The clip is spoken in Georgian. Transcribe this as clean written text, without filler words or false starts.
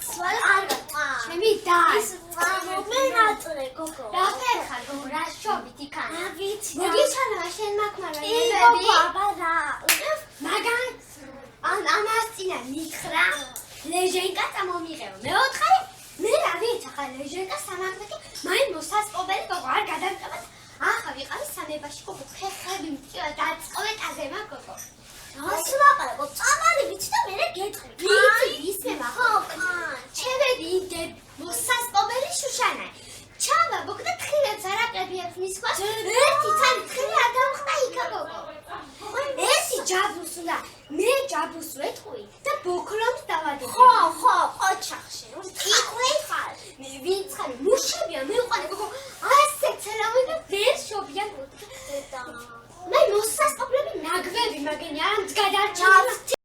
ჩემი და მე ნატრე გოგო. რა ფერ ხარ გოგო რა შობით იქან ვიცი. მოდი ჩანა შენ მაქმარა გოგო აბა რა. მაგან ამას წინა მითხრა ლეჟენკა წამომიღეო მეოთხე მე რა ვიცი ხა ლეჟენკა სამაგნაკი მაინ მოსასწობელი გოგო არ გადამწყვეტ ახლა ვიყავი სამებაში გოგო ფეხები მწივა დაწყობე ტაზემა გოგო რას ვაყარებ? წამალი ვიცი და მე გეტყვი. ვიცი ისე მახო ჩემები იდე მოსასწობელი შუშანა ჩავა გოგო და თხილებს არაკლები აქვს მის ქვას ერთი ცალი თხილი არ დამხდა იქა გოგო ერთი ჯაბუს უნდა მე ჯაბუს ვეთყვი და ბოქლომს დავადები ხო ყოჩახში. იყვე ხარ მე ვინც ხარ მუშებია მე უყარე გოგო ასე ცელავი და ვერ შობიან გოგო დედა. მე მოსასწობლები ნაგვები მაგენი არ მდგადარჩა